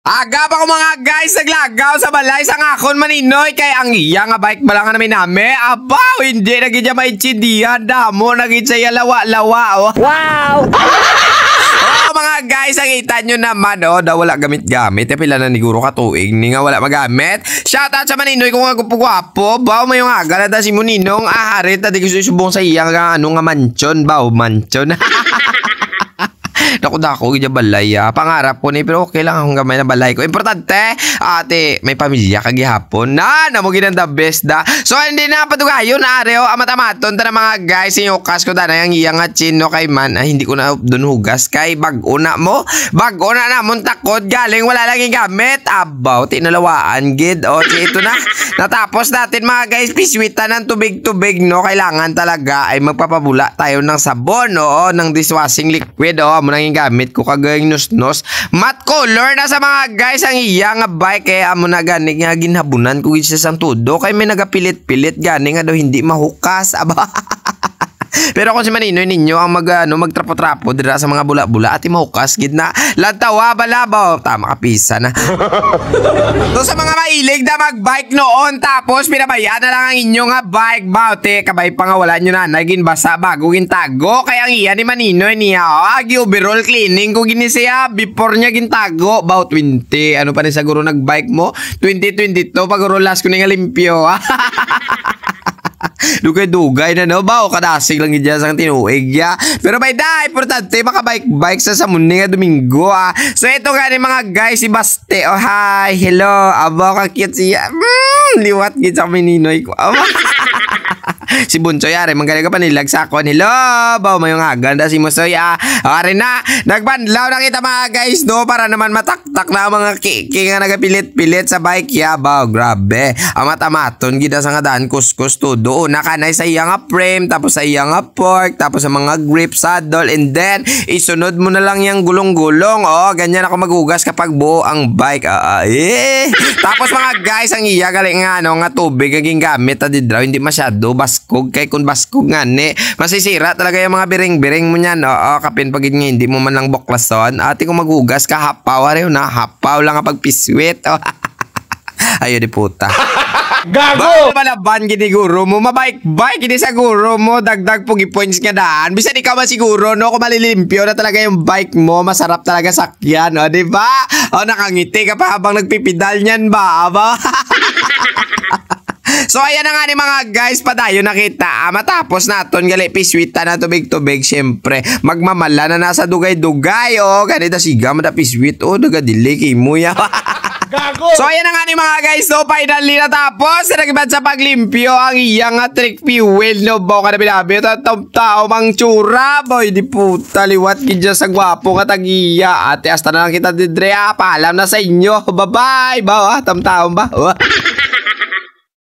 Aga pa ko mga guys, naglagaw sa balay sa ngakon maninoy kay ang iya nga bike bala nga namin nami. Abaw, hindi naging may chindihan damo, naging saya lawa-lawa. Oh. Wow! Oh, mga guys, ang kita nyo naman, oh, daw wala gamit-gamit. Pila na ni Guro katuig, ni nga wala magamit. Shoutout sa maninoy kung nga gwapo. Baw, may yung aga na si Muninong aharit na di gusto subong sa iya nga ano nga mansion, baw, mansion. Dako-dako, gaya balay, pangarap ko ni, pero okay lang akong gamay na balay ko. Importante, ate, may pamilya kagihapon. Namugin ang the best da. So, hindi na patugayon, areo, amat-amaton, ta na mga guys, inyukas ko na yung iyang chino kay man, hindi ko na dun hugas, kay bago na mo, bago na namon takot, galing, wala lang yung gamit, abaw, tinalawaan, gid, o, ito na, natapos natin mga guys, piswitan ng tubig-tubig, no, kailangan talaga ay magpapabula tayo ng sabon, o, ng dishwashing liquid, o, muna yung gamit ko kagayang nus-nus matte color na sa mga guys ang iya nga bike kaya amo na gani nga ginhabunan ko isa sang tudo kay may nagapilit-pilit gani nga daw hindi mahukas aba. Pero kung si maninoy ninyo ang magtrapo-trapo dira sa mga bula-bula at mahukas gid na lantawa balabaw tama kapisa na. So sa mga mailig na magbike noon tapos pinabayaan na lang ang inyo nga bike baute kabay pa nga wala nyo na naging basa bago gintago kaya ang iya ni maninoy niya agi overall cleaning ko gini siya before niya gintago about 20 ano pa ni siguro nagbike mo 2022 paguro last ko nga limpyo. Dugay-dugay na no ba o kadasig lang dyan sa tinuig ya. Pero by da, importante makabike-bike sa muni nga Domingo So ito nga ni mga guys si Baste. Oh hi, hello. Aba ka cute siya. Liwat gid sa mininoy ko. Si Bunsoy are manggaling ka pa nilag sa akon. Hello, baw mayong ganda si Musoy are na nagbanlaw na kita mga guys no para naman mataktak na mga kiki nga nagapilit-pilit sa bike ya baw grabe. Amat-amaton gid sa nga daan kuskus todo una kanay sa iya nga frame tapos sa iya nga fork tapos sa mga grip saddle and then isunod mo na lang yang gulong-gulong ganyan ako maghugas kapag buo ang bike Tapos mga guys ang iya galing nga nga tubig naging gamit didraw hindi masyado baskog kay kun baskog nga ni masisira talaga yung mga biring-biring mo niyan kapin pagid nga hindi mo man lang buklason ati kung maghugas ka hapaw rew na hapaw lang kapag piswit ayo di puta. Gago! Malaban gini guro mo, mabike-bike gini sa guro mo, dagdag pugi points nga daan. Bisa di ka man siguro, no, kung malilimpyo na talaga yung bike mo, masarap talaga sakyan, di ba? Nakangiti ka pa habang nagpipidal niyan ba, aba? So ayan na nga ni mga guys padayon nakita matapos naton gali piswita na tubig-tubig syempre magmamala na nasa dugay-dugay ganito siga mada piswit nagadili kay mo ya. Gago. So ayan na nga ni mga guys so finally natapos nagibad sa paglimpyo ang iyang trick fuel no bo kada binabi tao mang tsura boy di puta liwat kidya sa gwapo nga tagiya ate hasta na lang kita didre paalam na sa inyo bye bye ba tam-taon ba